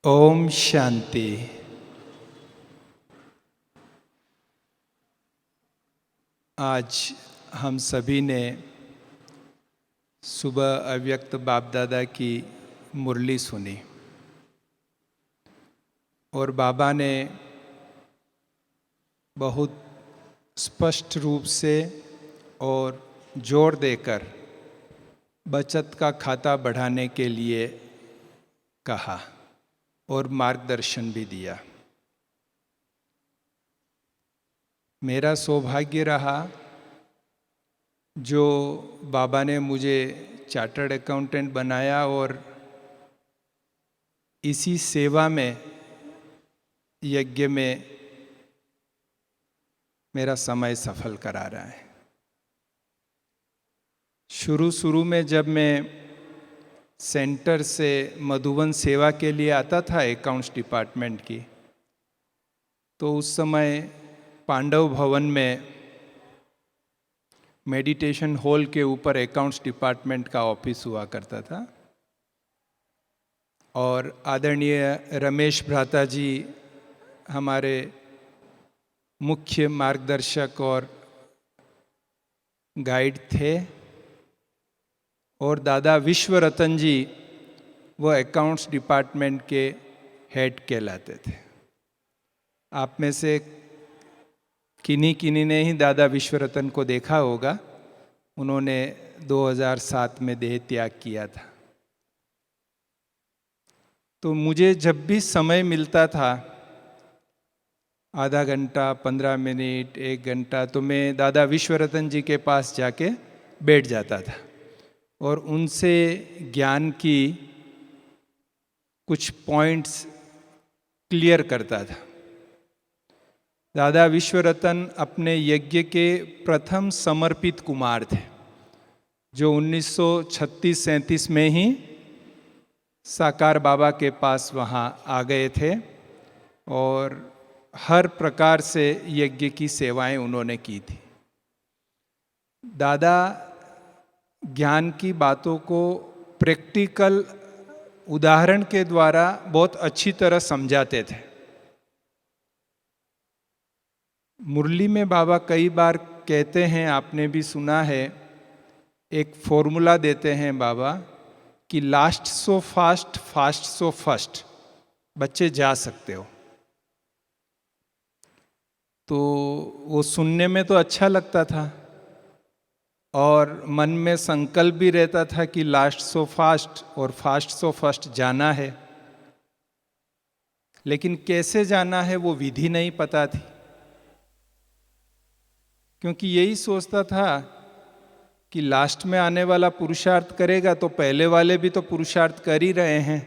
ओम शांति। आज हम सभी ने सुबह अव्यक्त बाप दादा की मुरली सुनी और बाबा ने बहुत स्पष्ट रूप से और जोर देकर बचत का खाता बढ़ाने के लिए कहा और मार्गदर्शन भी दिया। मेरा सौभाग्य रहा जो बाबा ने मुझे चार्टर्ड अकाउंटेंट बनाया और इसी सेवा में, यज्ञ में मेरा समय सफल करा रहा है। शुरू में जब मैं सेंटर से मधुबन सेवा के लिए आता था अकाउंट्स डिपार्टमेंट की, तो उस समय पांडव भवन में मेडिटेशन हॉल के ऊपर अकाउंट्स डिपार्टमेंट का ऑफिस हुआ करता था और आदरणीय रमेश भ्राता जी हमारे मुख्य मार्गदर्शक और गाइड थे और दादा विश्व रतन जी वो अकाउंट्स डिपार्टमेंट के हेड कहलाते थे। आप में से किन्हीं ने ही दादा विश्व रतन को देखा होगा। उन्होंने 2007 में देह त्याग किया था। तो मुझे जब भी समय मिलता था, आधा घंटा, 15 मिनट, 1 घंटा, तो मैं दादा विश्व रतन जी के पास जाके बैठ जाता था और उनसे ज्ञान की कुछ पॉइंट्स क्लियर करता था। दादा विश्व रतन अपने यज्ञ के प्रथम समर्पित कुमार थे जो 1936-37 में ही साकार बाबा के पास वहाँ आ गए थे और हर प्रकार से यज्ञ की सेवाएं उन्होंने की थी। दादा ज्ञान की बातों को प्रैक्टिकल उदाहरण के द्वारा बहुत अच्छी तरह समझाते थे। मुरली में बाबा कई बार कहते हैं, आपने भी सुना है, एक फॉर्मूला देते हैं बाबा कि last so fast, fast so first. बच्चे जा सकते हो। तो वो सुनने में तो अच्छा लगता था और मन में संकल्प भी रहता था कि लास्ट सो फास्ट और फास्ट सो फर्स्ट जाना है, लेकिन कैसे जाना है वो विधि नहीं पता थी। क्योंकि यही सोचता था कि लास्ट में आने वाला पुरुषार्थ करेगा तो पहले वाले भी तो पुरुषार्थ कर ही रहे हैं,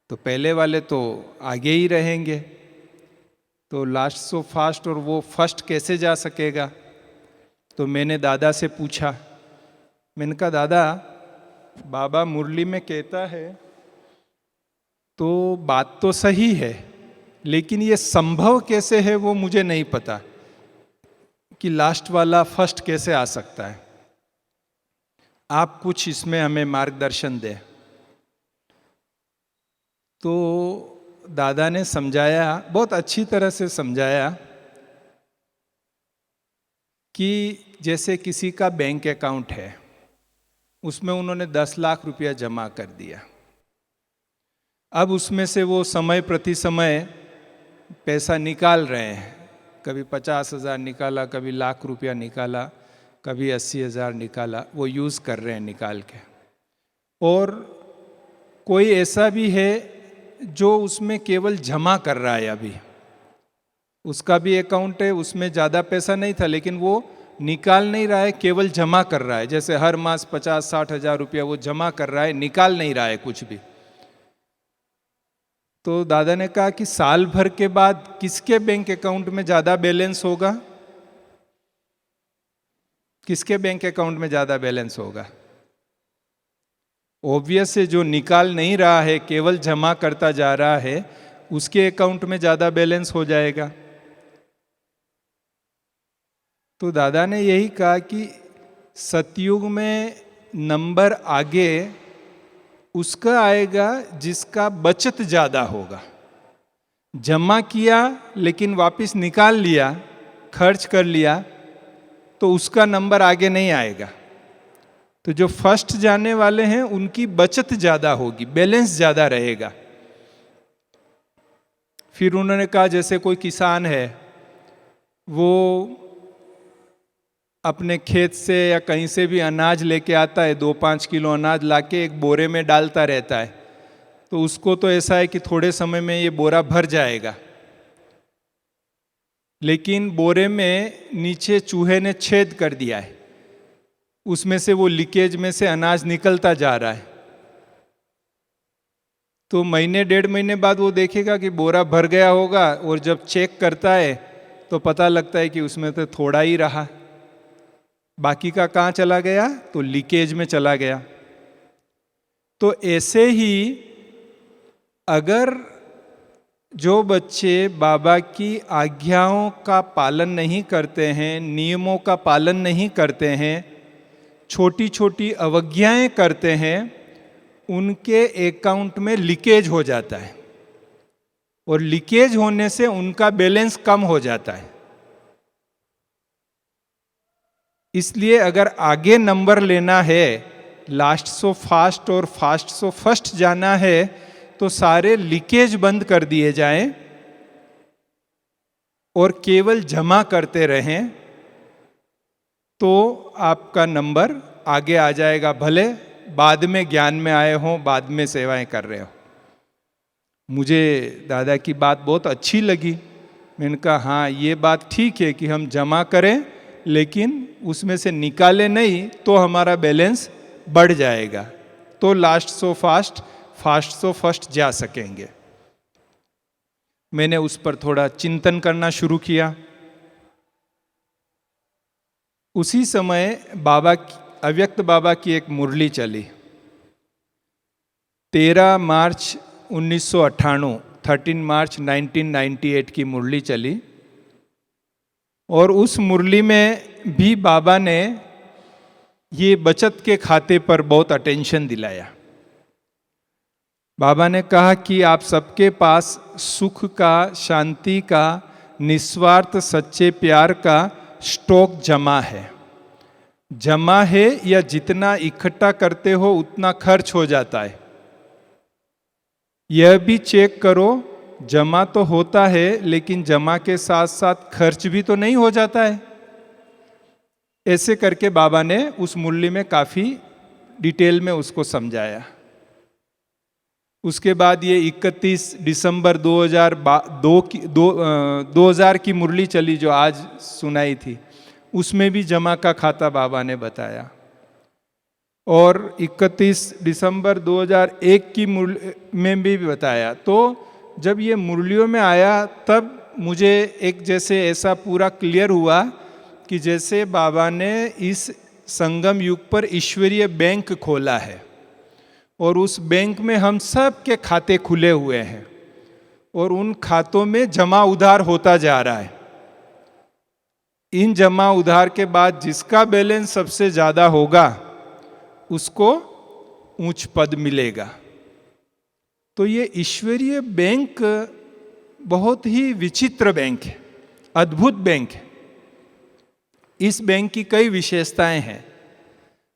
तो पहले वाले तो आगे ही रहेंगे, तो लास्ट सो फास्ट और वो फर्स्ट कैसे जा सकेगा। तो मैंने दादा से पूछा, मैंने कहा दादा, बाबा मुरली में कहता है तो बात तो सही है, लेकिन ये संभव कैसे है वो मुझे नहीं पता कि लास्ट वाला फर्स्ट कैसे आ सकता है। आप कुछ इसमें हमें मार्गदर्शन दें। तो दादा ने समझाया, बहुत अच्छी तरह से समझाया कि जैसे किसी का बैंक अकाउंट है, उसमें उन्होंने 10 लाख रुपया जमा कर दिया। अब उसमें से वो समय प्रति समय पैसा निकाल रहे हैं, कभी 50,000 निकाला, कभी लाख रुपया निकाला, कभी 80,000 निकाला, वो यूज़ कर रहे हैं निकाल के। और कोई ऐसा भी है जो उसमें केवल जमा कर रहा है। अभी उसका भी अकाउंट है, उसमें ज़्यादा पैसा नहीं था, लेकिन वो निकाल नहीं रहा है, केवल जमा कर रहा है। जैसे हर मास 50-60 हज़ार रुपया वो जमा कर रहा है, निकाल नहीं रहा है कुछ भी। तो दादा ने कहा कि साल भर के बाद किसके बैंक अकाउंट में ज़्यादा बैलेंस होगा? किसके बैंक अकाउंट में ज़्यादा बैलेंस होगा? ऑब्वियस है, जो निकाल नहीं रहा है, केवल जमा करता जा रहा है, उसके अकाउंट में ज़्यादा बैलेंस हो जाएगा। तो दादा ने यही कहा कि सतयुग में नंबर आगे उसका आएगा जिसका बचत ज़्यादा होगा। जमा किया लेकिन वापस निकाल लिया, खर्च कर लिया, तो उसका नंबर आगे नहीं आएगा। तो जो फर्स्ट जाने वाले हैं उनकी बचत ज़्यादा होगी, बैलेंस ज़्यादा रहेगा। फिर उन्होंने कहा जैसे कोई किसान है, वो अपने खेत से या कहीं से भी अनाज लेके आता है, 2-5 किलो अनाज लाके एक बोरे में डालता रहता है, तो उसको तो ऐसा है कि थोड़े समय में ये बोरा भर जाएगा, लेकिन बोरे में नीचे चूहे ने छेद कर दिया है, उसमें से वो लीकेज में से अनाज निकलता जा रहा है। तो महीने 1.5 महीने बाद वो देखेगा कि बोरा भर गया होगा, और जब चेक करता है तो पता लगता है कि उसमें तो थोड़ा ही रहा, बाकी का कहाँ चला गया, तो लीकेज में चला गया। तो ऐसे ही अगर जो बच्चे बाबा की आज्ञाओं का पालन नहीं करते हैं, नियमों का पालन नहीं करते हैं, छोटी छोटी अवज्ञाएं करते हैं, उनके अकाउंट में लीकेज हो जाता है, और लीकेज होने से उनका बैलेंस कम हो जाता है। इसलिए अगर आगे नंबर लेना है, लास्ट सो फास्ट और फास्ट सो फर्स्ट जाना है, तो सारे लीकेज बंद कर दिए जाएं और केवल जमा करते रहें, तो आपका नंबर आगे आ जाएगा। भले बाद में ज्ञान में आए हों, बाद में सेवाएं कर रहे हो। मुझे दादा की बात बहुत अच्छी लगी। मैंने कहा हाँ, ये बात ठीक है कि हम जमा करें, लेकिन उसमें से निकाले नहीं तो हमारा बैलेंस बढ़ जाएगा, तो last so fast, fast so first जा सकेंगे। मैंने उस पर थोड़ा चिंतन करना शुरू किया। उसी समय अव्यक्त बाबा की एक मुरली चली। 13 मार्च 1998, 13 मार्च 1998 की मुरली चली, और उस मुरली में भी बाबा ने ये बचत के खाते पर बहुत अटेंशन दिलाया। बाबा ने कहा कि आप सबके पास सुख का, शांति का, निस्वार्थ सच्चे प्यार का स्टॉक जमा है या जितना इकट्ठा करते हो उतना खर्च हो जाता है। यह भी चेक करो, जमा तो होता है लेकिन जमा के साथ साथ खर्च भी तो नहीं हो जाता है। ऐसे करके बाबा ने उस मुरली में काफी डिटेल में उसको समझाया। उसके बाद ये 31 दिसंबर 2000 की मुरली चली, जो आज सुनाई थी, उसमें भी जमा का खाता बाबा ने बताया। और 31 दिसंबर 2001 की मुरली में भी बताया। तो जब ये मुरलियों में आया तब मुझे एक जैसे ऐसा पूरा क्लियर हुआ कि जैसे बाबा ने इस संगम युग पर ईश्वरीय बैंक खोला है, और उस बैंक में हम सब के खाते खुले हुए हैं, और उन खातों में जमा उधार होता जा रहा है। इन जमा उधार के बाद जिसका बैलेंस सबसे ज्यादा होगा उसको उच्च पद मिलेगा। तो ये ईश्वरीय बैंक बहुत ही विचित्र बैंक है, अद्भुत बैंक है। इस बैंक की कई विशेषताएं हैं।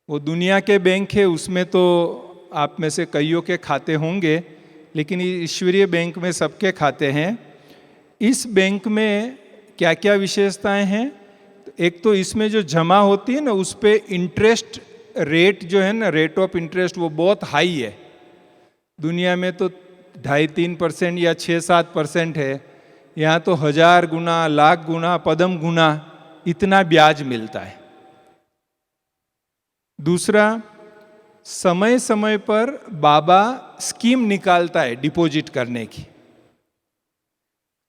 वो दुनिया के बैंक है, उसमें तो आप में से कईयों के खाते होंगे, लेकिन ईश्वरीय बैंक में सबके खाते हैं। इस बैंक में क्या क्या विशेषताएं हैं? एक तो इसमें जो जमा होती है ना, उस पे इंटरेस्ट रेट जो है ना, रेट ऑफ इंटरेस्ट, वो बहुत हाई है। दुनिया में तो 2.5-3% या 6-7% है। यहाँ तो 1000 गुना, लाख गुना, पदम गुना इतना ब्याज मिलता है। दूसरा, समय समय पर बाबा स्कीम निकालता है डिपॉजिट करने की।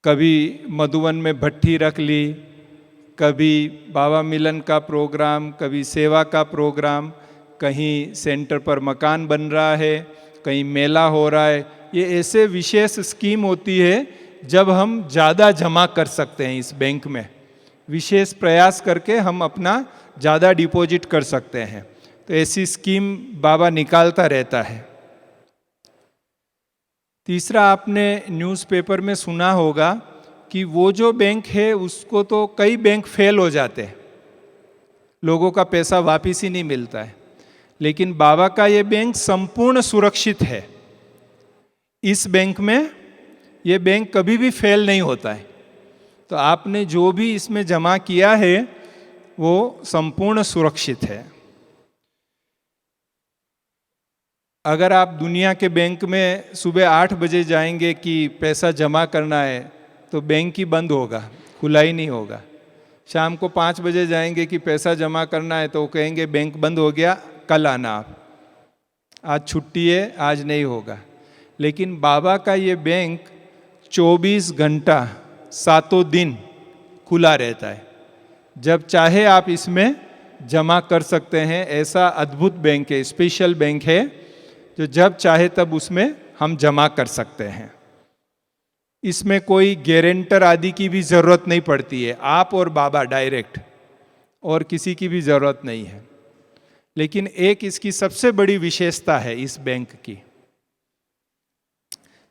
कभी मधुवन में भट्ठी रख ली, कभी बाबा मिलन का प्रोग्राम, कभी सेवा का प्रोग्राम, कहीं सेंटर पर मकान बन रहा है, कहीं मेला हो रहा है। ये ऐसे विशेष स्कीम होती है जब हम ज़्यादा जमा कर सकते हैं इस बैंक में। विशेष प्रयास करके हम अपना ज़्यादा डिपॉजिट कर सकते हैं। तो ऐसी स्कीम बाबा निकालता रहता है। तीसरा, आपने न्यूज़पेपर में सुना होगा कि वो जो बैंक है उसको तो कई बैंक फेल हो जाते हैं, लोगों का पैसा वापिस ही नहीं मिलता है, लेकिन बाबा का ये बैंक संपूर्ण सुरक्षित है। इस बैंक में ये बैंक कभी भी फेल नहीं होता है। तो आपने जो भी इसमें जमा किया है वो संपूर्ण सुरक्षित है। अगर आप दुनिया के बैंक में सुबह 8 बजे जाएंगे कि पैसा जमा करना है तो बैंक ही बंद होगा, खुला ही नहीं होगा। शाम को 5 बजे जाएंगे कि पैसा जमा करना है तो वो कहेंगे बैंक बंद हो गया, कल आना आप, आज छुट्टी है, आज नहीं होगा। लेकिन बाबा का ये बैंक 24 घंटा 7 दिन खुला रहता है, जब चाहे आप इसमें जमा कर सकते हैं। ऐसा अद्भुत बैंक है, स्पेशल बैंक है, जो जब चाहे तब उसमें हम जमा कर सकते हैं। इसमें कोई गारंटर आदि की भी ज़रूरत नहीं पड़ती है, आप और बाबा डायरेक्ट, और किसी की भी ज़रूरत नहीं है। लेकिन एक इसकी सबसे बड़ी विशेषता है इस बैंक की।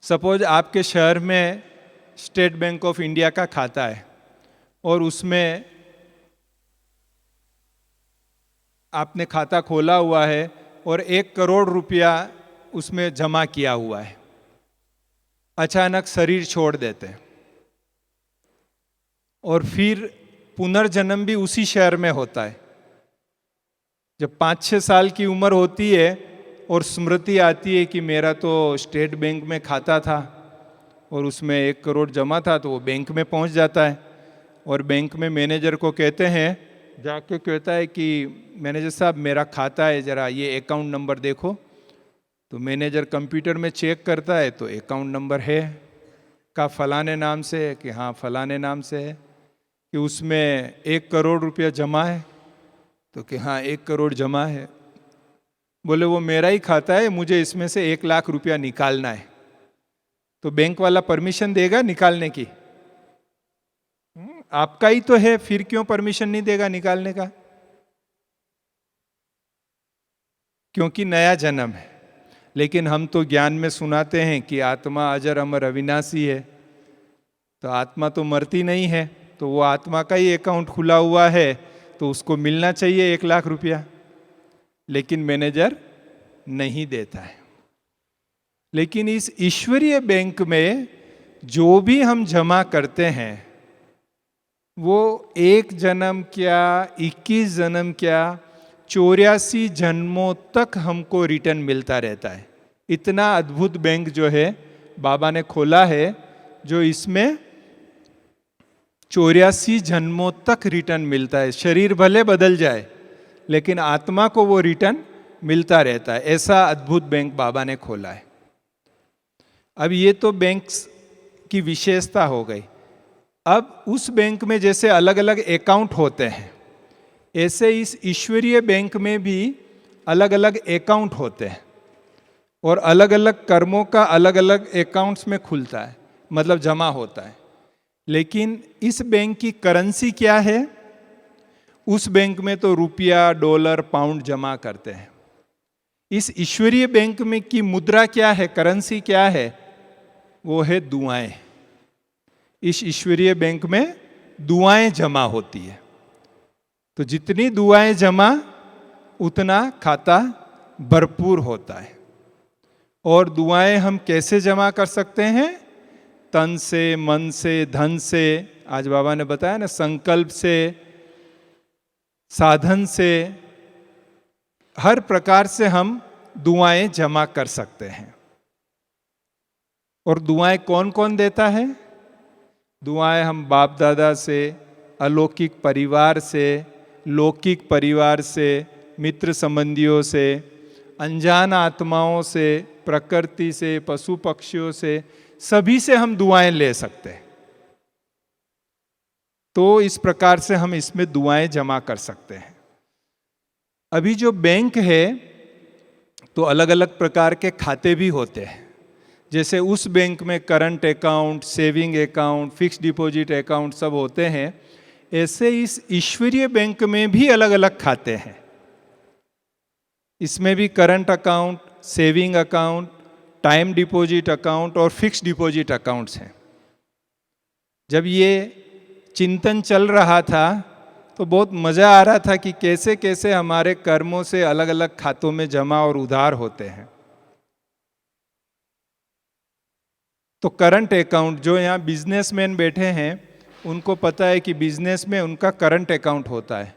सपोज आपके शहर में स्टेट बैंक ऑफ इंडिया का खाता है और उसमें आपने खाता खोला हुआ है और 1 करोड़ रुपया उसमें जमा किया हुआ है। अचानक शरीर छोड़ देते हैं और फिर पुनर्जन्म भी उसी शहर में होता है। जब 5-6 साल की उम्र होती है और स्मृति आती है कि मेरा तो स्टेट बैंक में खाता था और उसमें 1 करोड़ जमा था, तो वो बैंक में पहुंच जाता है और बैंक में मैनेजर को कहते हैं, जाके कहता है कि मैनेजर साहब मेरा खाता है, ज़रा ये अकाउंट नंबर देखो। तो मैनेजर कंप्यूटर में चेक करता है तो अकाउंट नंबर है, का फलाने नाम से है, कि हाँ फलाने नाम से है, कि उसमें 1 करोड़ रुपया जमा है, तो कि हाँ 1 करोड़ जमा है। बोले वो मेरा ही खाता है, मुझे इसमें से 1 लाख रुपया निकालना है। तो बैंक वाला परमिशन देगा निकालने की? आपका ही तो है, फिर क्यों परमिशन नहीं देगा निकालने का? क्योंकि नया जन्म है। लेकिन हम तो ज्ञान में सुनाते हैं कि आत्मा अजर अमर अविनाशी है, तो आत्मा तो मरती नहीं है, तो वो आत्मा का ही अकाउंट खुला हुआ है तो उसको मिलना चाहिए 1 लाख रुपया। लेकिन मैनेजर नहीं देता है। लेकिन इस ईश्वरीय बैंक में जो भी हम जमा करते हैं वो 1 जन्म क्या, 21 जन्म क्या, 84 जन्मों तक हमको रिटर्न मिलता रहता है। इतना अद्भुत बैंक जो है बाबा ने खोला है, जो इसमें 84 जन्मों तक रिटर्न मिलता है। शरीर भले बदल जाए लेकिन आत्मा को वो रिटर्न मिलता रहता है। ऐसा अद्भुत बैंक बाबा ने खोला है। अब ये तो बैंक्स की विशेषता हो गई। अब उस बैंक में जैसे अलग अलग अकाउंट होते हैं, ऐसे इस ईश्वरीय बैंक में भी अलग अलग अकाउंट होते हैं और अलग अलग कर्मों का अलग अलग अकाउंट्स में खुलता है, मतलब जमा होता है। लेकिन इस बैंक की करेंसी क्या है? उस बैंक में तो रुपया, डॉलर, पाउंड जमा करते हैं। इस ईश्वरीय बैंक में की मुद्रा क्या है, करेंसी क्या है? वो है दुआएं। इस ईश्वरीय बैंक में दुआएं जमा होती है। तो जितनी दुआएं जमा उतना खाता भरपूर होता है। और दुआएं हम कैसे जमा कर सकते हैं? तन से, मन से, धन से, आज बाबा ने बताया ना, संकल्प से, साधन से, हर प्रकार से हम दुआएं जमा कर सकते हैं। और दुआएं कौन कौन देता है? दुआएं हम बाप दादा से, अलौकिक परिवार से, लौकिक परिवार से, मित्र संबंधियों से, अनजान आत्माओं से, प्रकृति से, पशु पक्षियों से, सभी से हम दुआएं ले सकते हैं। तो इस प्रकार से हम इसमें दुआएं जमा कर सकते हैं। अभी जो बैंक है तो अलग अलग प्रकार के खाते भी होते हैं। जैसे उस बैंक में current account, saving account, fixed deposit account सब होते हैं, ऐसे इस ईश्वरीय बैंक में भी अलग अलग खाते हैं। इसमें भी current account, saving account, time deposit account और फिक्स्ड डिपॉजिट अकाउंट्स हैं। जब ये चिंतन चल रहा था तो बहुत मज़ा आ रहा था कि कैसे कैसे हमारे कर्मों से अलग अलग खातों में जमा और उधार होते हैं। तो करंट अकाउंट, जो यहाँ बिजनेसमैन बैठे हैं उनको पता है कि बिजनेस में उनका करंट अकाउंट होता है।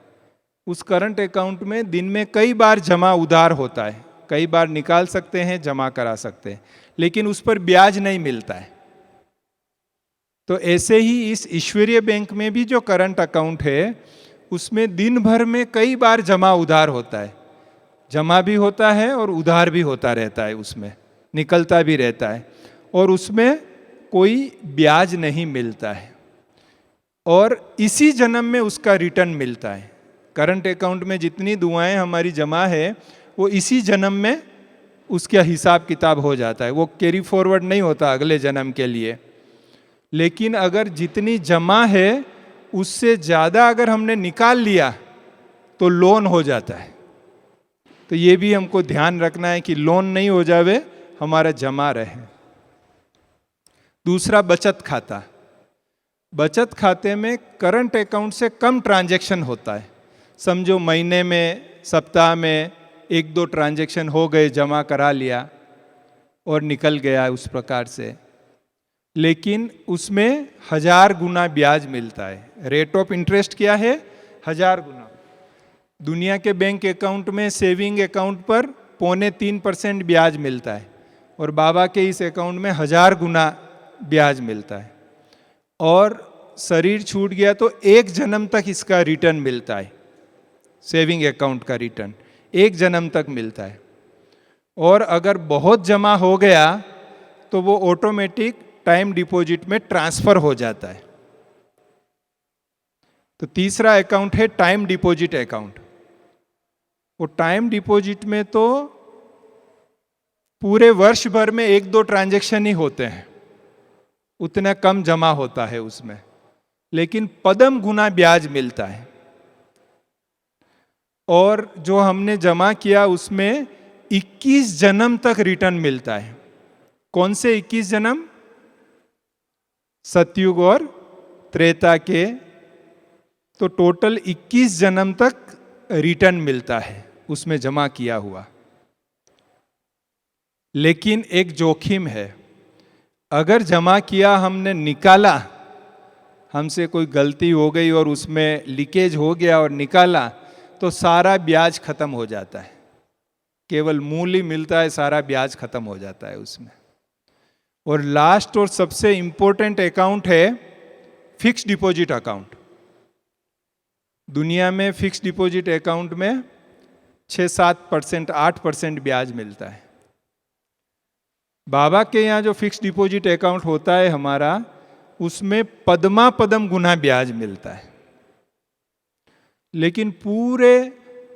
उस करंट अकाउंट में दिन में कई बार जमा उधार होता है, कई बार निकाल सकते हैं, जमा करा सकते हैं, लेकिन उस पर ब्याज नहीं मिलता है। तो ऐसे ही इस ईश्वरीय बैंक में भी जो करंट अकाउंट है उसमें दिन भर में कई बार जमा उधार होता है, जमा भी होता है और उधार भी होता रहता है, उसमें निकलता भी रहता है, और उसमें कोई ब्याज नहीं मिलता है, और इसी जन्म में उसका रिटर्न मिलता है। करंट अकाउंट में जितनी दुआएं हमारी जमा है वो इसी जन्म में उसका हिसाब किताब हो जाता है, वो कैरी फॉरवर्ड नहीं होता अगले जन्म के लिए। लेकिन अगर जितनी जमा है उससे ज़्यादा अगर हमने निकाल लिया तो लोन हो जाता है। तो ये भी हमको ध्यान रखना है कि लोन नहीं हो जावे, हमारा जमा रहे। दूसरा, बचत खाता। बचत खाते में करंट अकाउंट से कम ट्रांजैक्शन होता है। समझो महीने में, सप्ताह में 1-2 ट्रांजैक्शन हो गए, जमा करा लिया और निकल गया उस प्रकार से, लेकिन उसमें 1000 गुना ब्याज मिलता है। रेट ऑफ इंटरेस्ट क्या है? 1000 गुना। दुनिया के बैंक अकाउंट में सेविंग अकाउंट पर 2.25% ब्याज मिलता है, और बाबा के इस अकाउंट में 1000 गुना ब्याज मिलता है। और शरीर छूट गया तो 1 जन्म तक इसका रिटर्न मिलता है। सेविंग अकाउंट का रिटर्न 1 जन्म तक मिलता है, और अगर बहुत जमा हो गया तो वो ऑटोमेटिक टाइम डिपॉजिट में ट्रांसफर हो जाता है। तो तीसरा अकाउंट है टाइम डिपॉजिट अकाउंट। वो टाइम डिपॉजिट में तो पूरे वर्ष भर में 1-2 ट्रांजैक्शन ही होते हैं, उतना कम जमा होता है उसमें, लेकिन पदम गुना ब्याज मिलता है। और जो हमने जमा किया उसमें 21 जन्म तक रिटर्न मिलता है। कौन से 21 जन्म? सतयुग और त्रेता के। तो टोटल 21 जन्म तक रिटर्न मिलता है उसमें जमा किया हुआ। लेकिन एक जोखिम है, अगर जमा किया हमने निकाला, हमसे कोई गलती हो गई और उसमें लीकेज हो गया और निकाला, तो सारा ब्याज खत्म हो जाता है, केवल मूल ही मिलता है, सारा ब्याज खत्म हो जाता है उसमें। और लास्ट और सबसे इंपॉर्टेंट अकाउंट है फिक्स्ड डिपॉजिट अकाउंट। दुनिया में फिक्स्ड डिपॉजिट अकाउंट में 6-7%, 8% ब्याज मिलता है। बाबा के यहाँ जो फिक्स्ड डिपॉजिट अकाउंट होता है हमारा, उसमें पदमा पदम गुना ब्याज मिलता है। लेकिन पूरे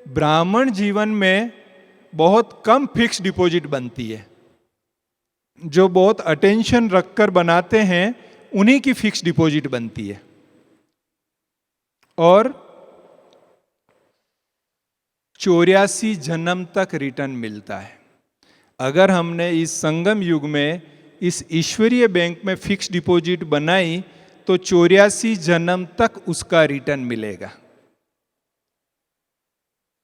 ब्राह्मण जीवन में बहुत कम फिक्स्ड डिपॉजिट बनती है। जो बहुत अटेंशन रखकर बनाते हैं उन्हीं की फिक्स्ड डिपॉजिट बनती है। और 84 जन्म तक रिटर्न मिलता है। अगर हमने इस संगम युग में इस ईश्वरीय बैंक में फिक्स्ड डिपॉजिट बनाई तो 84 जन्म तक उसका रिटर्न मिलेगा।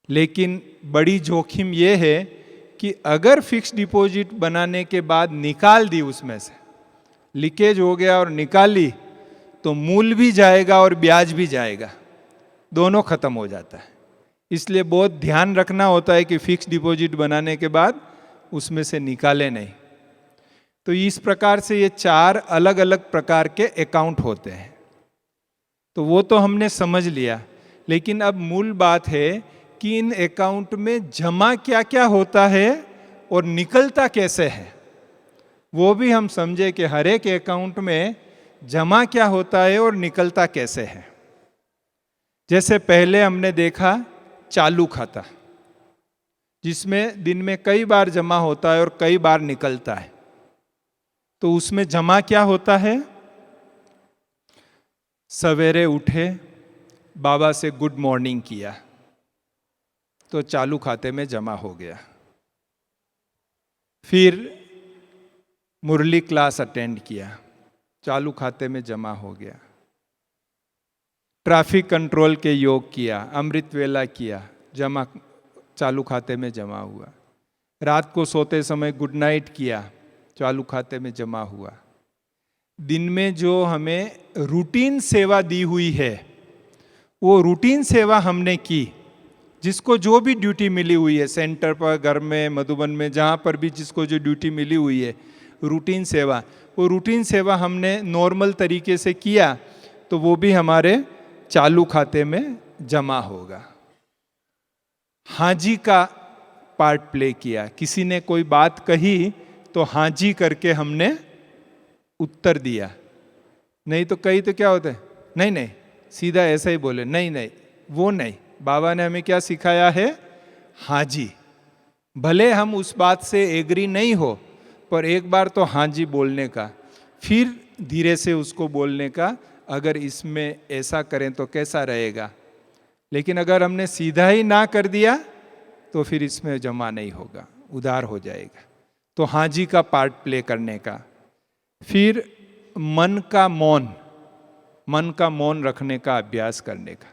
लेकिन बड़ी जोखिम यह है कि अगर फिक्स्ड डिपॉजिट बनाने के बाद निकाल दी, उसमें से लीकेज हो गया और निकाली, तो मूल भी जाएगा और ब्याज भी जाएगा, दोनों खत्म हो जाता है। इसलिए बहुत ध्यान रखना होता है कि फिक्स्ड डिपॉजिट बनाने के बाद उसमें से निकाले नहीं। तो इस प्रकार से ये 4 अलग अलग प्रकार के अकाउंट होते हैं। तो वो तो हमने समझ लिया, लेकिन अब मूल बात है कि इन अकाउंट में जमा क्या क्या होता है और निकलता कैसे है, वो भी हम समझे कि हर एक अकाउंट में जमा क्या होता है और निकलता कैसे है। जैसे पहले हमने देखा चालू खाता, जिसमें दिन में कई बार जमा होता है और कई बार निकलता है। तो उसमें जमा क्या होता है? सवेरे उठे, बाबा से गुड मॉर्निंग किया, तो चालू खाते में जमा हो गया। फिर मुरली क्लास अटेंड किया, चालू खाते में जमा हो गया। ट्रैफिक कंट्रोल के योग किया, अमृत वेला किया, जमा, चालू खाते में जमा हुआ। रात को सोते समय गुड नाइट किया, चालू खाते में जमा हुआ। दिन में जो हमें रूटीन सेवा दी हुई है, वो रूटीन सेवा हमने की, जिसको जो भी ड्यूटी मिली हुई है, सेंटर पर, घर में, मधुबन में, जहाँ पर भी जिसको जो ड्यूटी मिली हुई है, रूटीन सेवा, वो रूटीन सेवा हमने नॉर्मल तरीके से किया तो वो भी हमारे चालू खाते में जमा होगा। हाँ जी का पार्ट प्ले किया, किसी ने कोई बात कही तो हाँ जी करके हमने उत्तर दिया। नहीं तो कहीं तो क्या होता है, नहीं नहीं, सीधा ऐसा ही बोले, नहीं नहीं, वो नहीं। बाबा ने हमें क्या सिखाया है, हाँ जी। भले हम उस बात से एग्री नहीं हो, पर एक बार तो हाँ जी बोलने का, फिर धीरे से उसको बोलने का, अगर इसमें ऐसा करें तो कैसा रहेगा। लेकिन अगर हमने सीधा ही ना कर दिया तो फिर इसमें जमा नहीं होगा, उधार हो जाएगा। तो हाँ जी का पार्ट प्ले करने का। फिर मन का मौन रखने का अभ्यास करने का।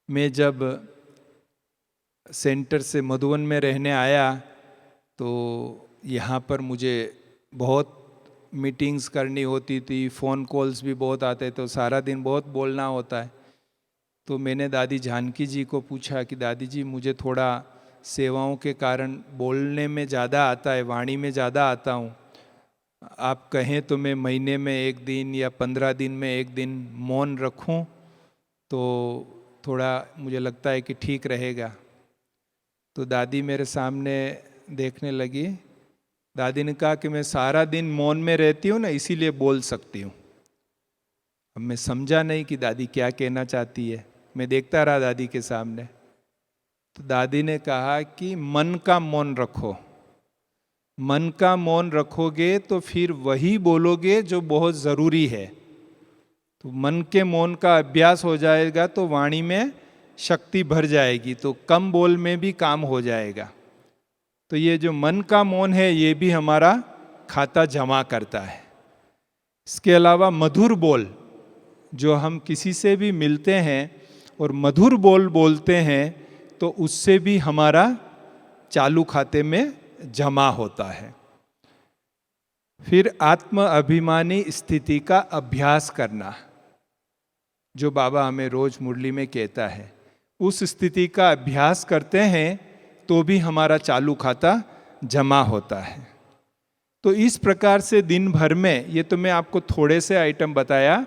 मैं जब सेंटर से मधुबन में रहने आया तो यहाँ पर मुझे बहुत मीटिंग्स करनी होती थी, फ़ोन कॉल्स भी बहुत आते, तो सारा दिन बहुत बोलना होता है। तो मैंने दादी जानकी जी को पूछा कि दादी जी, मुझे थोड़ा सेवाओं के कारण बोलने में ज़्यादा आता है, वाणी में ज़्यादा आता हूँ, आप कहें तो मैं महीने में 1 दिन या 15 दिन में 1 दिन मौन रखूं तो थोड़ा मुझे लगता है कि ठीक रहेगा। तो दादी मेरे सामने देखने लगी। दादी ने कहा कि मैं सारा दिन मौन में रहती हूँ ना, इसीलिए बोल सकती हूँ। अब मैं समझा नहीं कि दादी क्या कहना चाहती है, मैं देखता रहा दादी के सामने। तो दादी ने कहा कि मन का मौन रखो, मन का मौन रखोगे तो फिर वही बोलोगे जो बहुत ज़रूरी है। तो मन के मौन का अभ्यास हो जाएगा तो वाणी में शक्ति भर जाएगी, तो कम बोल में भी काम हो जाएगा। तो ये जो मन का मौन है, ये भी हमारा खाता जमा करता है। इसके अलावा मधुर बोल, जो हम किसी से भी मिलते हैं और मधुर बोल बोलते हैं तो उससे भी हमारा चालू खाते में जमा होता है। फिर आत्म अभिमानी स्थिति का अभ्यास करना, जो बाबा हमें रोज मुरली में कहता है, उस स्थिति का अभ्यास करते हैं तो भी हमारा चालू खाता जमा होता है। तो इस प्रकार से दिन भर में, ये तो मैं आपको थोड़े से आइटम बताया,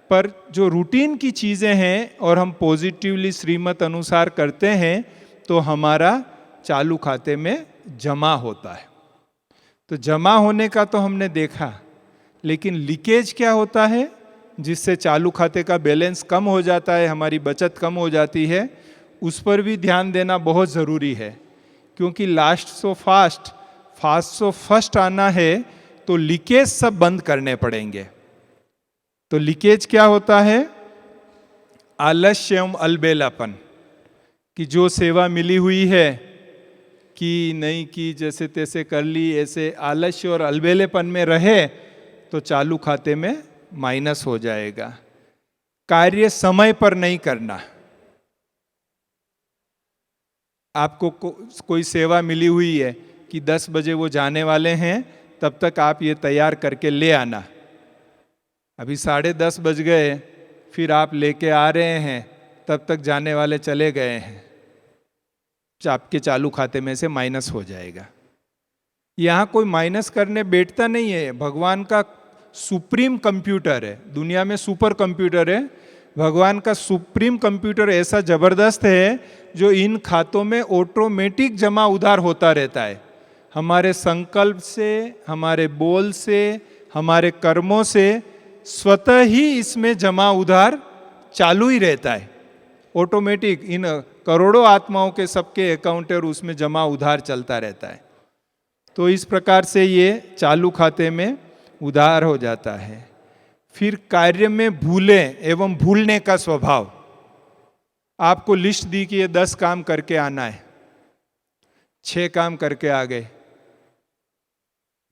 पर जो रूटीन की चीज़ें हैं और हम पॉजिटिवली श्रीमत अनुसार करते हैं तो हमारा चालू खाते में जमा होता है। तो जमा होने का तो हमने देखा, लेकिन लीकेज क्या होता है, जिससे चालू खाते का बैलेंस कम हो जाता है, हमारी बचत कम हो जाती है, उस पर भी ध्यान देना बहुत ज़रूरी है। क्योंकि last so fast, fast so first आना है तो लीकेज सब बंद करने पड़ेंगे। तो लीकेज क्या होता है, आलस्य एवं अलबेलापन, कि जो सेवा मिली हुई है कि नहीं की, जैसे तैसे कर ली, ऐसे आलस्य और अलबेलेपन में रहे तो चालू खाते में माइनस हो जाएगा। कार्य समय पर नहीं करना। आपको कोई सेवा मिली हुई है कि 10 बजे वो जाने वाले हैं, तब तक आप ये तैयार करके ले आना। अभी 10:30 बज गए, फिर आप लेके आ रहे हैं, तब तक जाने वाले चले गए हैं, आपके चालू खाते में से माइनस हो जाएगा। यहाँ कोई माइनस करने बैठता नहीं है, भगवान का सुप्रीम कंप्यूटर है, दुनिया में सुपर कंप्यूटर है। भगवान का सुप्रीम कंप्यूटर ऐसा जबरदस्त है जो इन खातों में ऑटोमेटिक जमा उधार होता रहता है। हमारे संकल्प से, हमारे बोल से, हमारे कर्मों से स्वतः ही इसमें जमा उधार चालू ही रहता है, ऑटोमेटिक। इन करोड़ों आत्माओं के सबके अकाउंट और उसमें जमा उधार चलता रहता है। तो इस प्रकार से ये चालू खाते में उधार हो जाता है। फिर कार्य में भूले एवं भूलने का स्वभाव। आपको लिस्ट दी कि ये 10 काम करके आना है, 6 काम करके आ गए,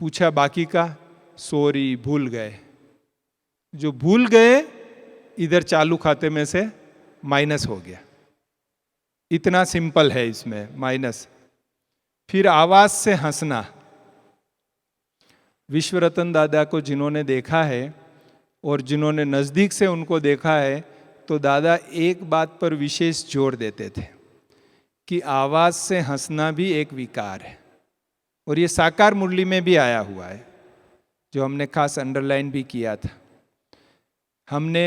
पूछा बाकी का, सॉरी भूल गए। जो भूल गए इधर चालू खाते में से माइनस हो गया। इतना सिंपल है इसमें माइनस। फिर आवाज से हंसना। विश्वरतन दादा को जिन्होंने देखा है और जिन्होंने नज़दीक से उनको देखा है, तो दादा एक बात पर विशेष जोर देते थे कि आवाज से हंसना भी एक विकार है। और ये साकार मुरली में भी आया हुआ है, जो हमने खास अंडरलाइन भी किया था। हमने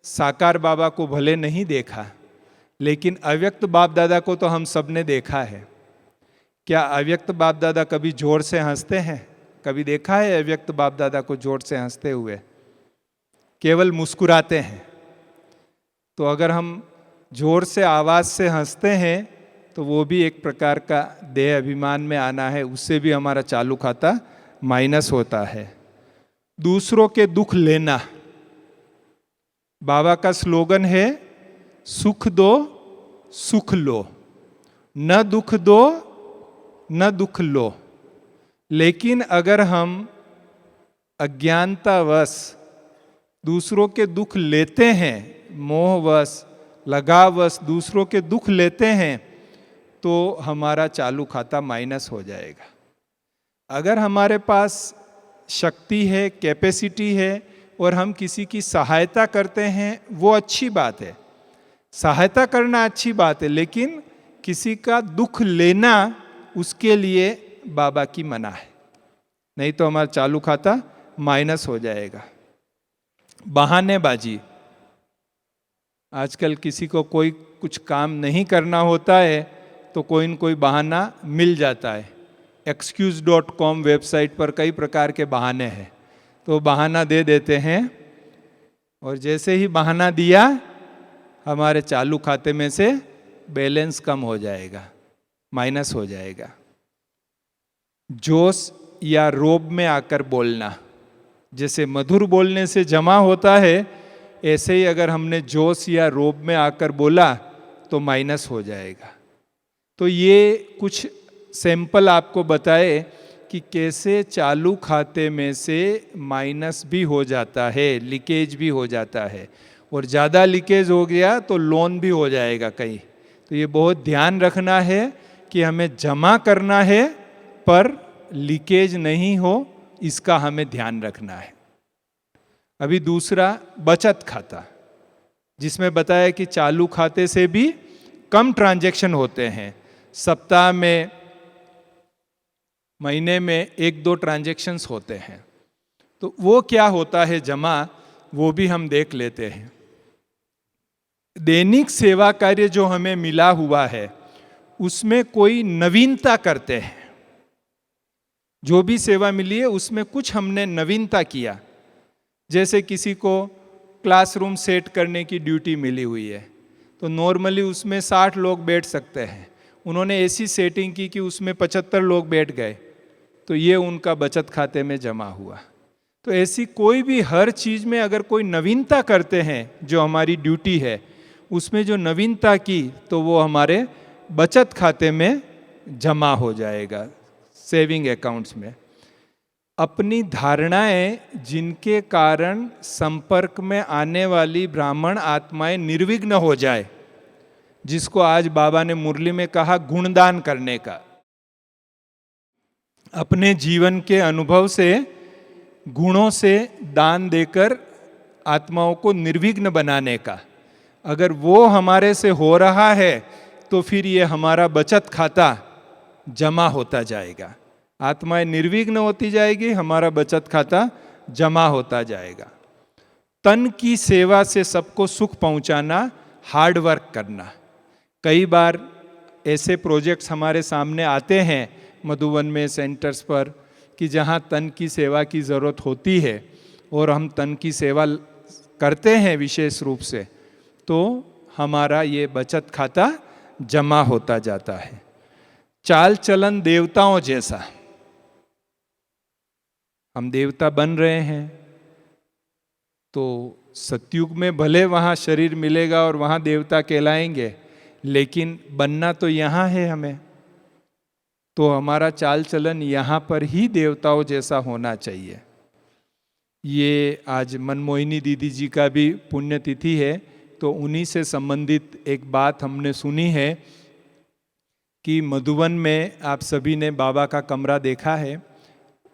साकार बाबा को भले नहीं देखा, लेकिन अव्यक्त बाप दादा को तो हम सब ने देखा है। क्या अव्यक्त बाप दादा कभी जोर से हंसते हैं? कभी देखा है अव्यक्त बाप दादा को जोर से हंसते हुए? केवल मुस्कुराते हैं। तो अगर हम जोर से आवाज से हंसते हैं तो वो भी एक प्रकार का देह अभिमान में आना है, उससे भी हमारा चालू खाता माइनस होता है। दूसरों के दुख लेना। बाबा का स्लोगन है, सुख दो सुख लो, न दुख दो न दुख लो। लेकिन अगर हम अज्ञानतावश दूसरों के दुख लेते हैं, मोहवश लगावश दूसरों के दुख लेते हैं, तो हमारा चालू खाता माइनस हो जाएगा। अगर हमारे पास शक्ति है, कैपेसिटी है और हम किसी की सहायता करते हैं, वो अच्छी बात है, सहायता करना अच्छी बात है, लेकिन किसी का दुख लेना उसके लिए बाबा की मना है, नहीं तो हमारा चालू खाता माइनस हो जाएगा। बहानेबाजी। आजकल किसी को कोई कुछ काम नहीं करना होता है तो कोई न कोई बहाना मिल जाता है। excuse.com वेबसाइट पर कई प्रकार के बहाने हैं, तो बहाना दे देते हैं और जैसे ही बहाना दिया हमारे चालू खाते में से बैलेंस कम हो जाएगा, माइनस हो जाएगा। जोश या रोब में आकर बोलना। जैसे मधुर बोलने से जमा होता है, ऐसे ही अगर हमने जोश या रोब में आकर बोला तो माइनस हो जाएगा। तो ये कुछ सैंपल आपको बताए कि कैसे चालू खाते में से माइनस भी हो जाता है, लीकेज भी हो जाता है, और ज़्यादा लीकेज हो गया तो लोन भी हो जाएगा कहीं। तो ये बहुत ध्यान रखना है कि हमें जमा करना है पर लीकेज नहीं हो, इसका हमें ध्यान रखना है। अभी दूसरा बचत खाता, जिसमें बताया कि चालू खाते से भी कम ट्रांजैक्शन होते हैं। सप्ताह में, महीने में 1-2 ट्रांजैक्शंस होते हैं। तो वो क्या होता है जमा, वो भी हम देख लेते हैं। दैनिक सेवा कार्य जो हमें मिला हुआ है उसमें कोई नवीनता करते हैं। जो भी सेवा मिली है उसमें कुछ हमने नवीनता किया। जैसे किसी को क्लासरूम सेट करने की ड्यूटी मिली हुई है, तो नॉर्मली उसमें 60 लोग बैठ सकते हैं, उन्होंने ऐसी सेटिंग की कि उसमें 75 लोग बैठ गए, तो ये उनका बचत खाते में जमा हुआ। तो ऐसी कोई भी हर चीज़ में अगर कोई नवीनता करते हैं, जो हमारी ड्यूटी है उसमें जो नवीनता की, तो वो हमारे बचत खाते में जमा हो जाएगा, सेविंग अकाउंट्स में। अपनी धारणाएं जिनके कारण संपर्क में आने वाली ब्राह्मण आत्माएं निर्विघ्न हो जाए, जिसको आज बाबा ने मुरली में कहा गुणदान करने का। अपने जीवन के अनुभव से, गुणों से दान देकर आत्माओं को निर्विघ्न बनाने का। अगर वो हमारे से हो रहा है तो फिर ये हमारा बचत खाता जमा होता जाएगा। आत्माएं निर्विघ्न होती जाएगी, हमारा बचत खाता जमा होता जाएगा। तन की सेवा से सबको सुख पहुंचाना, हार्ड वर्क करना। कई बार ऐसे प्रोजेक्ट्स हमारे सामने आते हैं मधुबन में, सेंटर्स पर, कि जहां तन की सेवा की ज़रूरत होती है और हम तन की सेवा करते हैं विशेष रूप से, तो हमारा ये बचत खाता जमा होता जाता है। चाल चलन देवताओं जैसा। हम देवता बन रहे हैं तो सतयुग में भले वहाँ शरीर मिलेगा और वहाँ देवता कहलाएंगे, लेकिन बनना तो यहाँ है हमें। तो हमारा चाल चलन यहाँ पर ही देवताओं जैसा होना चाहिए। ये आज मनमोहिनी दीदी जी का भी पुण्यतिथि है, तो उन्हीं से संबंधित एक बात हमने सुनी है कि मधुबन में आप सभी ने बाबा का कमरा देखा है,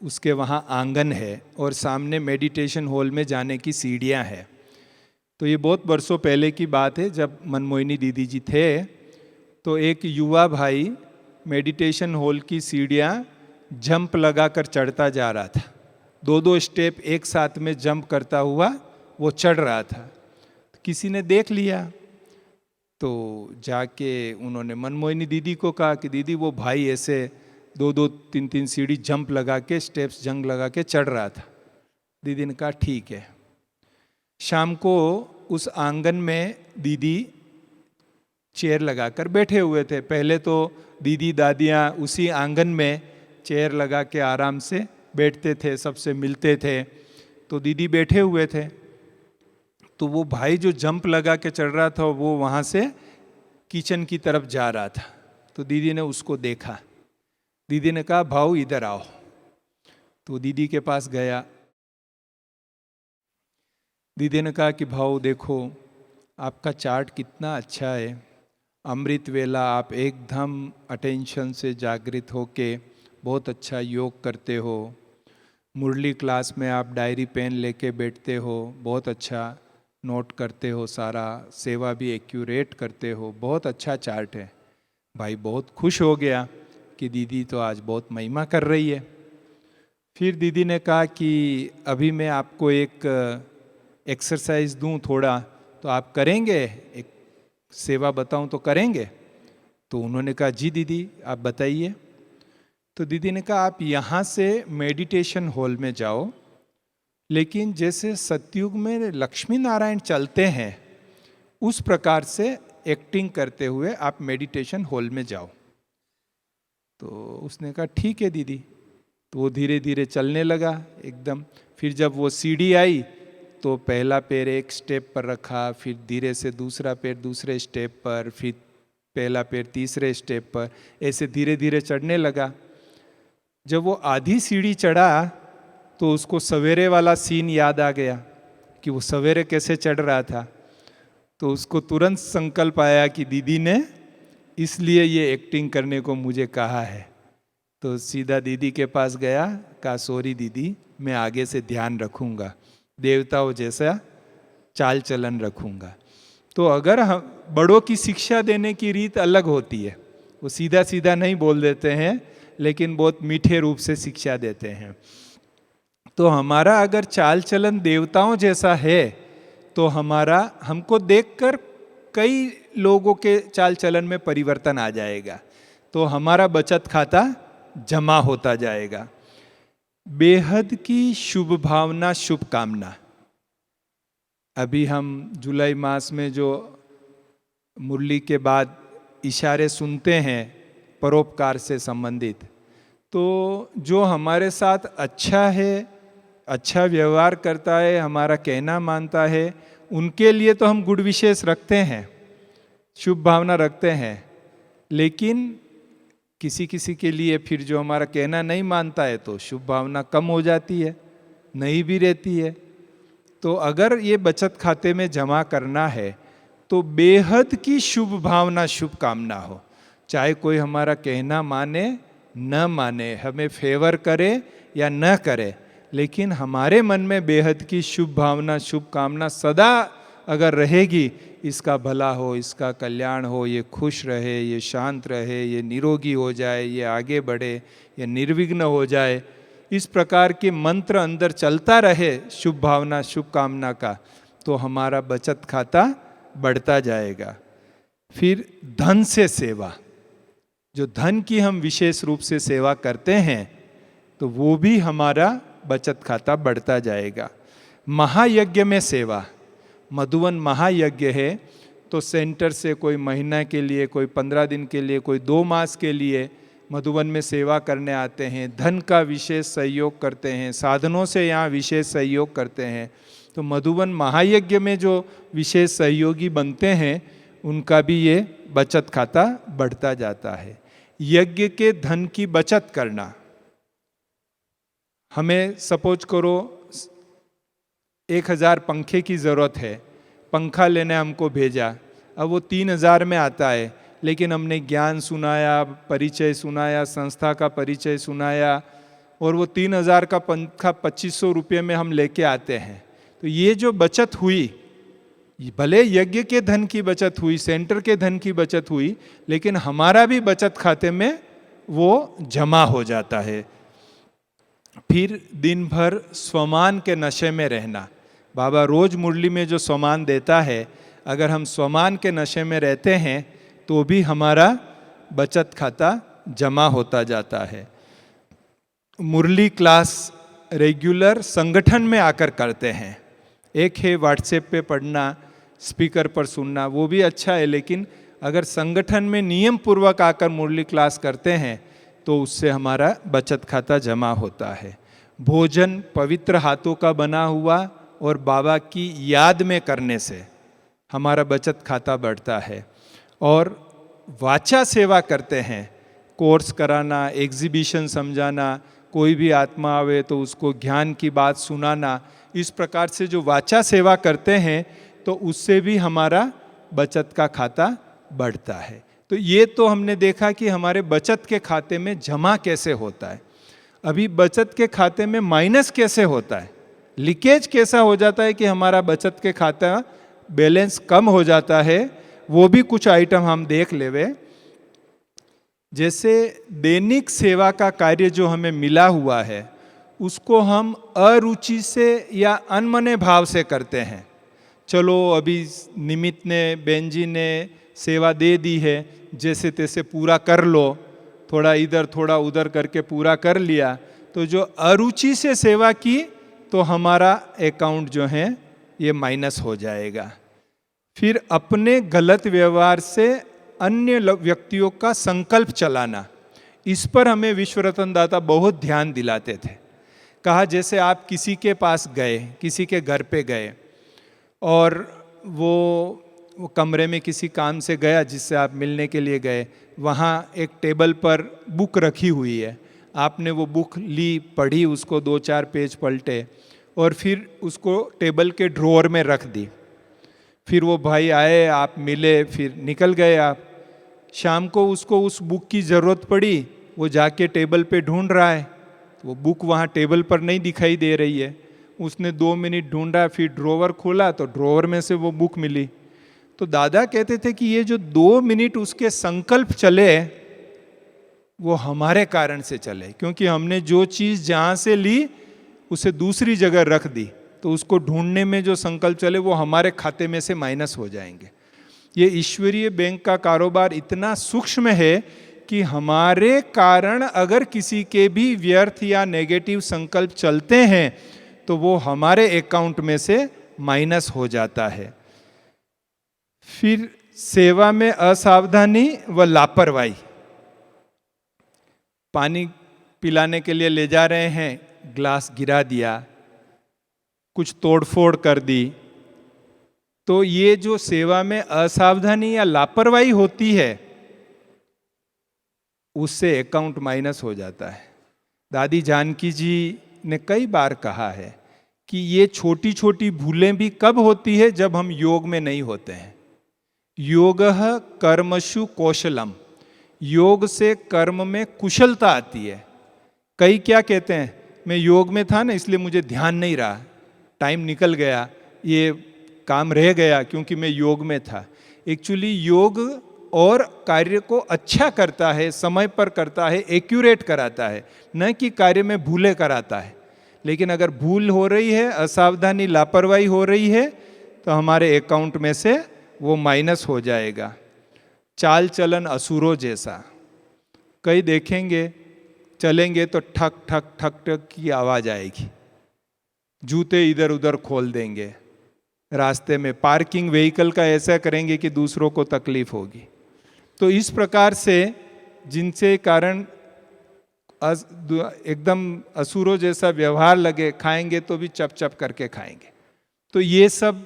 उसके वहाँ आंगन है और सामने मेडिटेशन हॉल में जाने की सीढ़ियाँ हैं। तो ये बहुत वर्षों पहले की बात है, जब मनमोहिनी दीदी जी थे तो एक युवा भाई मेडिटेशन हॉल की सीढ़ियाँ जंप लगाकर चढ़ता जा रहा था। 2-2 स्टेप एक साथ में जंप करता हुआ वो चढ़ रहा था। किसी ने देख लिया तो जाके उन्होंने मनमोहिनी दीदी को कहा कि दीदी वो भाई ऐसे 2-2, 3-3 सीढ़ी जंप लगा के, स्टेप्स जंप लगा के चढ़ रहा था। दीदी ने कहा ठीक है। शाम को उस आंगन में दीदी चेयर लगाकर बैठे हुए थे। पहले तो दीदी दादियाँ उसी आंगन में चेयर लगा के आराम से बैठते थे, सबसे मिलते थे। तो दीदी बैठे हुए थे, तो वो भाई जो जंप लगा के चढ़ रहा था वो वहाँ से किचन की तरफ जा रहा था। तो दीदी ने उसको देखा। दीदी ने कहा भाऊ इधर आओ। तो दीदी के पास गया। दीदी ने कहा कि भाऊ देखो आपका चार्ट कितना अच्छा है, अमृत वेला आप एकदम अटेंशन से जागृत होके बहुत अच्छा योग करते हो। मुरली क्लास में आप डायरी पेन लेके बैठते हो, बहुत अच्छा नोट करते हो, सारा सेवा भी एक्यूरेट करते हो, बहुत अच्छा चार्ट है। भाई बहुत खुश हो गया कि दीदी तो आज बहुत महिमा कर रही है। फिर दीदी ने कहा कि अभी मैं आपको एक एक्सरसाइज दूं थोड़ा, तो आप करेंगे? एक सेवा बताऊं तो करेंगे? तो उन्होंने कहा जी दीदी आप बताइए। तो दीदी ने कहा आप यहाँ से मेडिटेशन हॉल में जाओ, लेकिन जैसे सतयुग में लक्ष्मी नारायण चलते हैं उस प्रकार से एक्टिंग करते हुए आप मेडिटेशन हॉल में जाओ। तो उसने कहा ठीक है दीदी। तो वो धीरे धीरे चलने लगा एकदम। फिर जब वो सीढ़ी आई तो पहला पैर एक स्टेप पर रखा, फिर धीरे से दूसरा पैर दूसरे स्टेप पर, फिर पहला पैर तीसरे स्टेप पर, ऐसे धीरे धीरे चढ़ने लगा। जब वो आधी सीढ़ी चढ़ा तो उसको सवेरे वाला सीन याद आ गया कि वो सवेरे कैसे चढ़ रहा था। तो उसको तुरंत संकल्प आया कि दीदी ने इसलिए ये एक्टिंग करने को मुझे कहा है। तो सीधा दीदी के पास गया, कहा सॉरी दीदी मैं आगे से ध्यान रखूँगा, देवताओं जैसा चाल चलन रखूँगा। तो अगर हम बड़ों की शिक्षा देने की रीत अलग होती है, वो सीधा सीधा नहीं बोल देते हैं लेकिन बहुत मीठे रूप से शिक्षा देते हैं। तो हमारा अगर चाल चलन देवताओं जैसा है तो हमको देखकर कई लोगों के चाल चलन में परिवर्तन आ जाएगा, तो हमारा बचत खाता जमा होता जाएगा। बेहद की शुभ भावना, शुभ कामना। अभी हम जुलाई मास में जो मुरली के बाद इशारे सुनते हैं परोपकार से संबंधित, तो जो हमारे साथ अच्छा है, अच्छा व्यवहार करता है, हमारा कहना मानता है, उनके लिए तो हम गुड विशेष रखते हैं, शुभ भावना रखते हैं। लेकिन किसी किसी के लिए फिर जो हमारा कहना नहीं मानता है तो शुभ भावना कम हो जाती है, नहीं भी रहती है। तो अगर ये बचत खाते में जमा करना है तो बेहद की शुभ भावना, शुभ कामना हो। चाहे कोई हमारा कहना माने न माने, हमें फेवर करे या न करे, लेकिन हमारे मन में बेहद की शुभ भावना, शुभ कामना सदा अगर रहेगी, इसका भला हो, इसका कल्याण हो, ये खुश रहे, ये शांत रहे, ये निरोगी हो जाए, ये आगे बढ़े, ये निर्विघ्न हो जाए, इस प्रकार के मंत्र अंदर चलता रहे शुभ भावना, शुभ कामना का, तो हमारा बचत खाता बढ़ता जाएगा। फिर धन से सेवा, जो धन की हम विशेष रूप से सेवा करते हैं तो वो भी हमारा बचत खाता बढ़ता जाएगा। महायज्ञ में सेवा, मधुवन महायज्ञ है तो सेंटर से कोई महीना के लिए, कोई 15 दिन के लिए, कोई 2 मास के लिए मधुवन में सेवा करने आते हैं, धन का विशेष सहयोग करते हैं, साधनों से यहाँ विशेष सहयोग करते हैं। तो मधुवन महायज्ञ में जो विशेष सहयोगी बनते हैं उनका भी ये बचत खाता बढ़ता जाता है। यज्ञ के धन की बचत करना। हमें सपोज करो 1000 पंखे की ज़रूरत है, पंखा लेने हमको भेजा, अब वो 3000 में आता है, लेकिन हमने ज्ञान सुनाया, परिचय सुनाया, संस्था का परिचय सुनाया, और वो 3000 का पंखा 2500 रुपये में हम लेके आते हैं। तो ये जो बचत हुई, भले यज्ञ के धन की बचत हुई, सेंटर के धन की बचत हुई, लेकिन हमारा भी बचत खाते में वो जमा हो जाता है। फिर दिन भर स्वमान के नशे में रहना। बाबा रोज मुरली में जो स्वमान देता है, अगर हम स्वमान के नशे में रहते हैं तो भी हमारा बचत खाता जमा होता जाता है। मुरली क्लास रेगुलर संगठन में आकर करते हैं। एक है व्हाट्सएप पे पढ़ना, स्पीकर पर सुनना, वो भी अच्छा है, लेकिन अगर संगठन में नियम पूर्वक आकर मुरली क्लास करते हैं तो उससे हमारा बचत खाता जमा होता है। भोजन पवित्र हाथों का बना हुआ और बाबा की याद में करने से हमारा बचत खाता बढ़ता है। और वाचा सेवा करते हैं, कोर्स कराना, एग्जीबिशन समझाना, कोई भी आत्मा आवे तो उसको ज्ञान की बात सुनाना, इस प्रकार से जो वाचा सेवा करते हैं तो उससे भी हमारा बचत का खाता बढ़ता है। तो ये तो हमने देखा कि हमारे बचत के खाते में जमा कैसे होता है। अभी बचत के खाते में माइनस कैसे होता है, लीकेज कैसा हो जाता है कि हमारा बचत के खाता बैलेंस कम हो जाता है, वो भी कुछ आइटम हम देख लेवे। जैसे दैनिक सेवा का कार्य जो हमें मिला हुआ है, उसको हम अरुचि से या अनमने भाव से करते हैं। चलो अभी निमित ने, बेन जी ने सेवा दे दी है, जैसे तैसे पूरा कर लो, थोड़ा इधर थोड़ा उधर करके पूरा कर लिया। तो जो अरुचि से सेवा की तो हमारा अकाउंट जो है ये माइनस हो जाएगा। फिर अपने गलत व्यवहार से अन्य व्यक्तियों का संकल्प चलाना, इस पर हमें विश्व रतन दाता बहुत ध्यान दिलाते थे। कहा जैसे आप किसी के पास गए, किसी के घर पे गए, और वो कमरे में किसी काम से गया जिससे आप मिलने के लिए गए, वहाँ एक टेबल पर बुक रखी हुई है, आपने वो बुक ली, पढ़ी, उसको 2-4 पेज पलटे और फिर उसको टेबल के ड्रॉअर में रख दी। फिर वो भाई आए, आप मिले, फिर निकल गए आप। शाम को उसको उस बुक की ज़रूरत पड़ी, वो जाके टेबल पे ढूंढ रहा है, वो बुक वहाँ टेबल पर नहीं दिखाई दे रही है। उसने 2 मिनट ढूंढा, फिर ड्रॉअर खोला तो ड्रॉअर में से वो बुक मिली। तो दादा कहते थे कि ये जो 2 मिनट उसके संकल्प चले, वो हमारे कारण से चले, क्योंकि हमने जो चीज़ जहाँ से ली उसे दूसरी जगह रख दी, तो उसको ढूंढने में जो संकल्प चले वो हमारे खाते में से माइनस हो जाएंगे। ये ईश्वरीय बैंक का कारोबार इतना सूक्ष्म है कि हमारे कारण अगर किसी के भी व्यर्थ या नेगेटिव संकल्प चलते हैं तो वो हमारे अकाउंट में से माइनस हो जाता है। फिर सेवा में असावधानी व लापरवाही। पानी पिलाने के लिए ले जा रहे हैं, ग्लास गिरा दिया, कुछ तोड़फोड़ कर दी, तो ये जो सेवा में असावधानी या लापरवाही होती है उससे अकाउंट माइनस हो जाता है। दादी जानकी जी ने कई बार कहा है कि ये छोटी छोटी भूलें भी कब होती है, जब हम योग में नहीं होते हैं। योगः कर्मसु कौशलम, योग से कर्म में कुशलता आती है। कई क्या कहते हैं, मैं योग में था ना इसलिए मुझे ध्यान नहीं रहा, टाइम निकल गया, ये काम रह गया क्योंकि मैं योग में था। एक्चुअली योग और कार्य को अच्छा करता है, समय पर करता है, एक्यूरेट कराता है, न कि कार्य में भूले कराता है। लेकिन अगर भूल हो रही है, असावधानी, लापरवाही हो रही है तो हमारे अकाउंट में से वो माइनस हो जाएगा। चाल चलन असुरों जैसा, कई देखेंगे चलेंगे तो ठक ठक ठक ठक की आवाज आएगी, जूते इधर उधर खोल देंगे, रास्ते में पार्किंग व्हीकल का ऐसा करेंगे कि दूसरों को तकलीफ होगी। तो इस प्रकार से जिनसे कारण एकदम असुरों जैसा व्यवहार लगे, खाएंगे तो भी चप चप करके खाएंगे, तो ये सब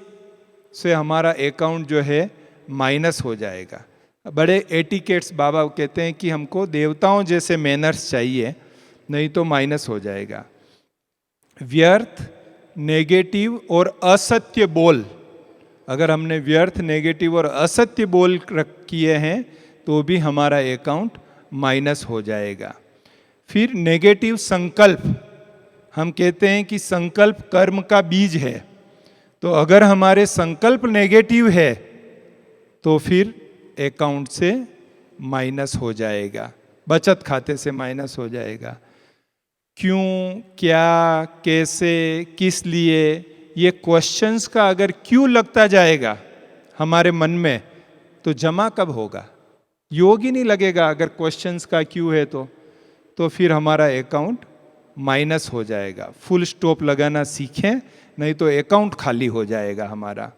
से हमारा अकाउंट जो है माइनस हो जाएगा। बड़े एटिकेट्स बाबा कहते हैं कि हमको देवताओं जैसे मैनर्स चाहिए, नहीं तो माइनस हो जाएगा। व्यर्थ, नेगेटिव और असत्य बोल, अगर हमने व्यर्थ, नेगेटिव और असत्य बोल किए हैं तो भी हमारा अकाउंट माइनस हो जाएगा। फिर नेगेटिव संकल्प, हम कहते हैं कि संकल्प कर्म का बीज है, तो अगर हमारे संकल्प नेगेटिव है तो फिर अकाउंट से माइनस हो जाएगा, बचत खाते से माइनस हो जाएगा। क्यों, क्या, कैसे, किस लिए, ये क्वेश्चंस का अगर क्यों लगता जाएगा हमारे मन में तो जमा कब होगा? योग ही नहीं लगेगा अगर क्वेश्चंस का क्यों है तो फिर हमारा अकाउंट माइनस हो जाएगा। फुल स्टॉप लगाना सीखें, नहीं तो अकाउंट खाली हो जाएगा हमारा।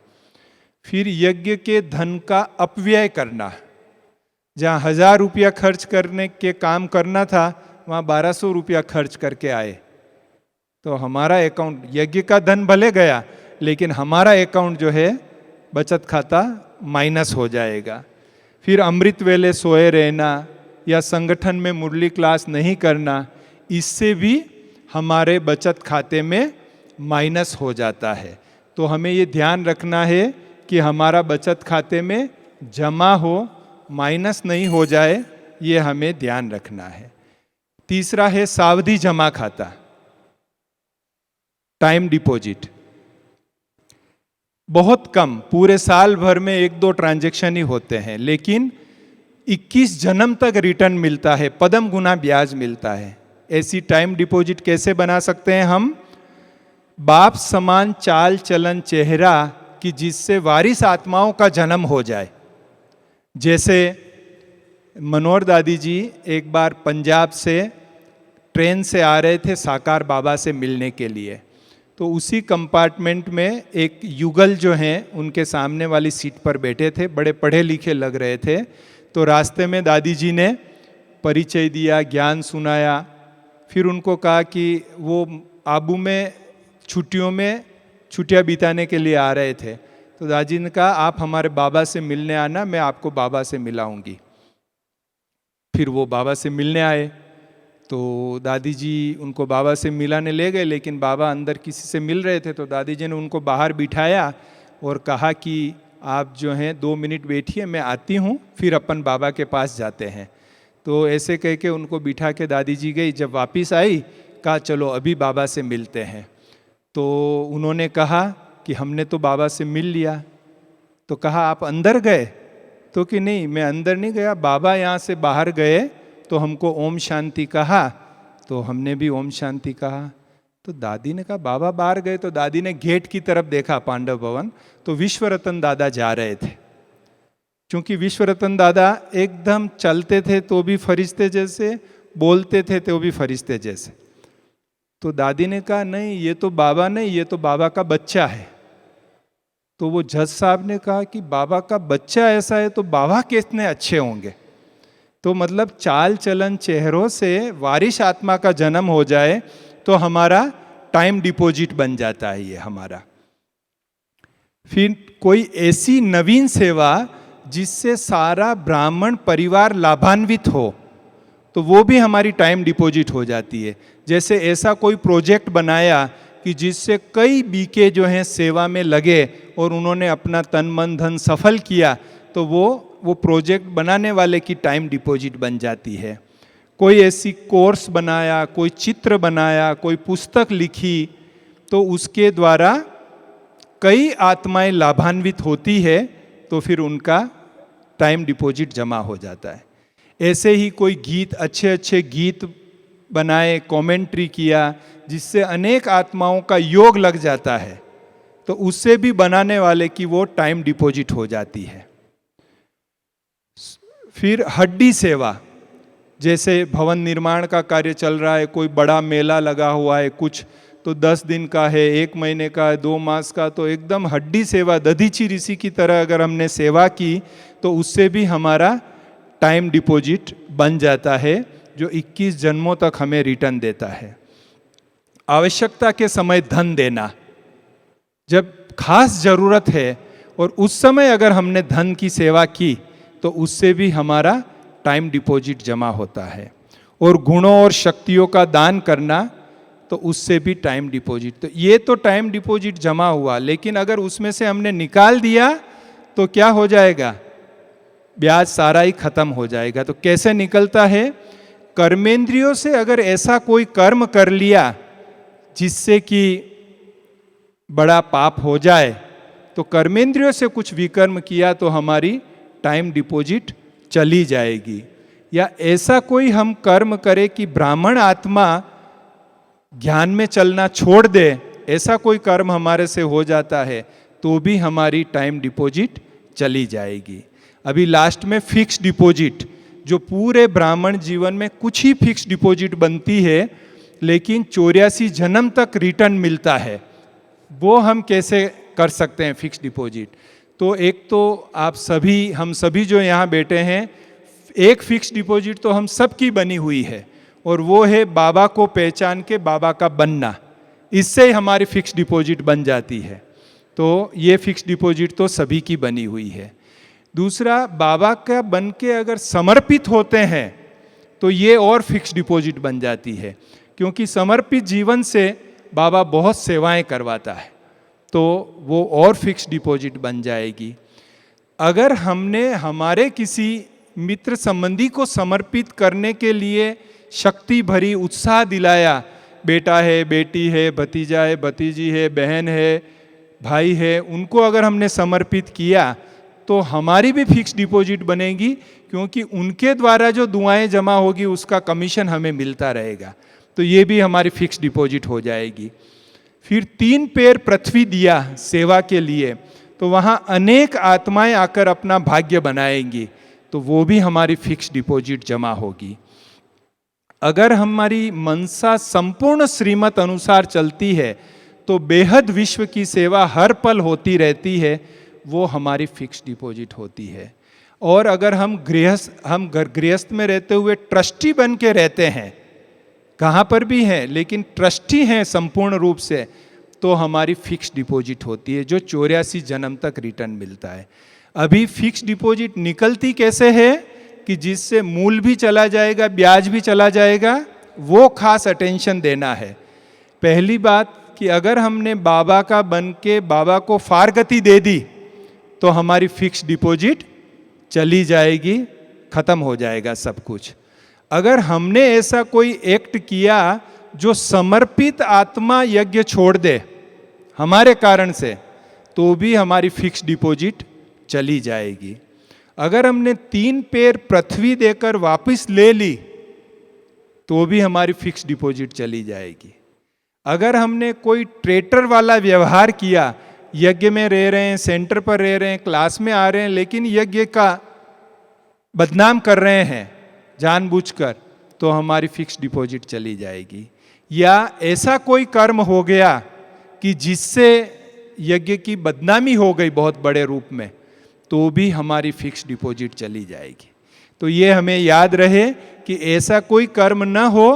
फिर यज्ञ के धन का अपव्यय करना, जहाँ 1000 रुपया खर्च करने के काम करना था वहाँ 1200 रुपया खर्च करके आए, तो हमारा अकाउंट, यज्ञ का धन भले गया लेकिन हमारा अकाउंट जो है बचत खाता माइनस हो जाएगा। फिर अमृत वेले सोए रहना या संगठन में मुरली क्लास नहीं करना, इससे भी हमारे बचत खाते में माइनस हो जाता है। तो हमें ये ध्यान रखना है कि हमारा बचत खाते में जमा हो, माइनस नहीं हो जाए, ये हमें ध्यान रखना है। तीसरा है सावधि जमा खाता, टाइम डिपॉजिट। बहुत कम, पूरे साल भर में 1-2 ट्रांजैक्शन ही होते हैं, लेकिन 21 जन्म तक रिटर्न मिलता है, पदम गुना ब्याज मिलता है। ऐसी टाइम डिपॉजिट कैसे बना सकते हैं हम? बाप समान चाल चलन चेहरा कि जिससे वारिस आत्माओं का जन्म हो जाए। जैसे मनोहर दादी जी एक बार पंजाब से ट्रेन से आ रहे थे साकार बाबा से मिलने के लिए, तो उसी कंपार्टमेंट में एक युगल जो हैं उनके सामने वाली सीट पर बैठे थे, बड़े पढ़े लिखे लग रहे थे। तो रास्ते में दादी जी ने परिचय दिया, ज्ञान सुनाया, फिर उनको कहा कि वो आबू में छुट्टियां बिताने के लिए आ रहे थे, तो दादी ने कहा आप हमारे बाबा से मिलने आना, मैं आपको बाबा से मिलाऊंगी। फिर वो बाबा से मिलने आए, तो दादी जी उनको बाबा से मिलाने ले गए, लेकिन बाबा अंदर किसी से मिल रहे थे, तो दादी जी ने उनको बाहर बिठाया और कहा कि आप जो हैं 2 मिनट बैठिए, मैं आती हूँ, फिर अपन बाबा के पास जाते हैं। तो ऐसे कह के उनको बिठा के दादी जी गई। जब वापस आई कहा चलो अभी बाबा से मिलते हैं। तो उन्होंने कहा कि हमने तो बाबा से मिल लिया। तो कहा आप अंदर गए? तो कि नहीं, मैं अंदर नहीं गया, बाबा यहाँ से बाहर गए तो हमको ओम शांति कहा, तो हमने भी ओम शांति कहा। तो दादी ने कहा बाबा बाहर गए, तो दादी ने गेट की तरफ देखा पांडव भवन, तो विश्व रतन दादा जा रहे थे। क्योंकि विश्व रतन दादा एकदम चलते थे तो भी फरिश्ते जैसे, बोलते थे तो भी फरिश्ते जैसे। तो दादी ने कहा नहीं, ये तो बाबा नहीं, ये तो बाबा का बच्चा है। तो वो जज साहब ने कहा कि बाबा का बच्चा ऐसा है तो बाबा कितने अच्छे होंगे। तो मतलब चाल चलन चेहरों से वारिश आत्मा का जन्म हो जाए तो हमारा टाइम डिपॉजिट बन जाता है ये हमारा। फिर कोई ऐसी नवीन सेवा जिससे सारा ब्राह्मण परिवार लाभान्वित हो, तो वो भी हमारी टाइम डिपॉजिट हो जाती है। जैसे ऐसा कोई प्रोजेक्ट बनाया कि जिससे कई बीके जो हैं सेवा में लगे और उन्होंने अपना तन मन धन सफल किया, तो वो प्रोजेक्ट बनाने वाले की टाइम डिपॉजिट बन जाती है। कोई ऐसी कोर्स बनाया, कोई चित्र बनाया, कोई पुस्तक लिखी, तो उसके द्वारा कई आत्माएं लाभान्वित होती है, तो फिर उनका टाइम डिपॉजिट जमा हो जाता है। ऐसे ही कोई गीत, अच्छे अच्छे गीत बनाए, कमेंट्री किया, जिससे अनेक आत्माओं का योग लग जाता है, तो उससे भी बनाने वाले की वो टाइम डिपॉजिट हो जाती है। फिर हड्डी सेवा, जैसे भवन निर्माण का कार्य चल रहा है, कोई बड़ा मेला लगा हुआ है, कुछ तो 10 दिन का है, 1 महीने का है, 2 मास का, तो एकदम हड्डी सेवा, दधीची ऋषि की तरह अगर हमने सेवा की तो उससे भी हमारा टाइम डिपॉजिट बन जाता है, जो 21 जन्मों तक हमें रिटर्न देता है। आवश्यकता के समय धन देना, जब खास जरूरत है और उस समय अगर हमने धन की सेवा की तो उससे भी हमारा टाइम डिपॉजिट जमा होता है। और गुणों और शक्तियों का दान करना, तो उससे भी टाइम डिपॉजिट। तो ये तो टाइम डिपॉजिट जमा हुआ, लेकिन अगर उसमें से हमने निकाल दिया तो क्या हो जाएगा? ब्याज सारा ही खत्म हो जाएगा। तो कैसे निकलता है? कर्मेंद्रियों से अगर ऐसा कोई कर्म कर लिया जिससे कि बड़ा पाप हो जाए, तो कर्मेंद्रियों से कुछ विकर्म किया तो हमारी टाइम डिपॉजिट चली जाएगी। या ऐसा कोई हम कर्म करें कि ब्राह्मण आत्मा ज्ञान में चलना छोड़ दे, ऐसा कोई कर्म हमारे से हो जाता है तो भी हमारी टाइम डिपॉजिट चली जाएगी। अभी लास्ट में फिक्स डिपॉजिट, जो पूरे ब्राह्मण जीवन में कुछ ही फिक्स डिपॉजिट बनती है लेकिन 84 जन्म तक रिटर्न मिलता है, वो हम कैसे कर सकते हैं फिक्स डिपॉजिट? तो एक तो आप सभी, हम सभी जो यहाँ बैठे हैं, एक फिक्स डिपॉजिट तो हम सबकी बनी हुई है, और वो है बाबा को पहचान के बाबा का बनना। इससे ही हमारी फिक्स डिपॉजिट बन जाती है। तो ये फिक्स डिपॉजिट तो सभी की बनी हुई है। दूसरा, बाबा का बन के अगर समर्पित होते हैं तो ये और फिक्स डिपॉजिट बन जाती है, क्योंकि समर्पित जीवन से बाबा बहुत सेवाएं करवाता है, तो वो और फिक्स डिपॉजिट बन जाएगी। अगर हमने हमारे किसी मित्र संबंधी को समर्पित करने के लिए शक्ति भरी उत्साह दिलाया, बेटा है, बेटी है, भतीजा है, भतीजी है, बहन है, भाई है, उनको अगर हमने समर्पित किया तो हमारी भी फिक्स डिपॉजिट बनेगी, क्योंकि उनके द्वारा जो दुआएं जमा होगी उसका कमीशन हमें मिलता रहेगा। तो ये भी हमारी फिक्स डिपॉजिट हो जाएगी। फिर 3 पैर पृथ्वी दिया सेवा के लिए, तो वहाँ अनेक आत्माएं आकर अपना भाग्य बनाएंगी, तो वो भी हमारी फिक्स डिपॉजिट जमा होगी। अगर हमारी मनसा संपूर्ण श्रीमत अनुसार चलती है तो बेहद विश्व की सेवा हर पल होती रहती है, वो हमारी फिक्स डिपॉजिट होती है। और अगर हम गृहस्थ में रहते हुए ट्रस्टी बन के रहते हैं, कहाँ पर भी हैं लेकिन ट्रस्टी हैं संपूर्ण रूप से, तो हमारी फिक्स डिपॉजिट होती है, जो 84 जन्म तक रिटर्न मिलता है। अभी फिक्स डिपॉजिट निकलती कैसे है कि जिससे मूल भी चला जाएगा, ब्याज भी चला जाएगा, वो खास अटेंशन देना है। पहली बात कि अगर हमने बाबा का बन के बाबा को फारगति दे दी तो हमारी फिक्स डिपॉजिट चली जाएगी, खत्म हो जाएगा सब कुछ। अगर हमने ऐसा कोई एक्ट किया जो समर्पित आत्मा यज्ञ छोड़ दे हमारे कारण से, तो भी हमारी फिक्स डिपॉजिट चली जाएगी। अगर हमने 3 पैर पृथ्वी देकर वापस ले ली तो भी हमारी फिक्स डिपॉजिट चली जाएगी। अगर हमने कोई ट्रेटर वाला व्यवहार किया, यज्ञ में रह रहे हैं, सेंटर पर रह रहे हैं, क्लास में आ रहे हैं, लेकिन यज्ञ का बदनाम कर रहे हैं जानबूझकर, तो हमारी फिक्स डिपॉजिट चली जाएगी। या ऐसा कोई कर्म हो गया कि जिससे यज्ञ की बदनामी हो गई बहुत बड़े रूप में, तो भी हमारी फिक्स डिपॉजिट चली जाएगी। तो ये हमें याद रहे कि ऐसा कोई कर्म न हो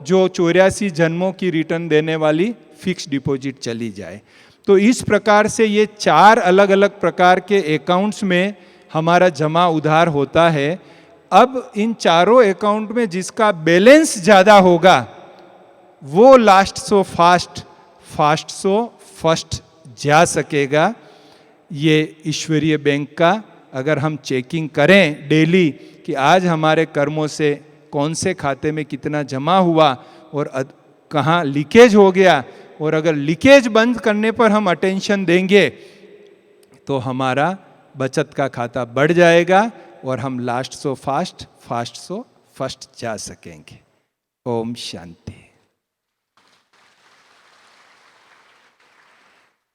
जो 84 जन्मों की रिटर्न देने वाली फिक्स डिपॉजिट चली जाए। तो इस प्रकार से ये 4 अलग अलग प्रकार के अकाउंट्स में हमारा जमा उधार होता है। अब इन चारों अकाउंट में जिसका बैलेंस ज़्यादा होगा वो last so fast, fast so first जा सकेगा। ये ईश्वरीय बैंक का अगर हम चेकिंग करें डेली कि आज हमारे कर्मों से कौन से खाते में कितना जमा हुआ और कहाँ लीकेज हो गया, और अगर लीकेज बंद करने पर हम अटेंशन देंगे तो हमारा बचत का खाता बढ़ जाएगा और हम last so fast, fast so first जा सकेंगे। ओम शांति।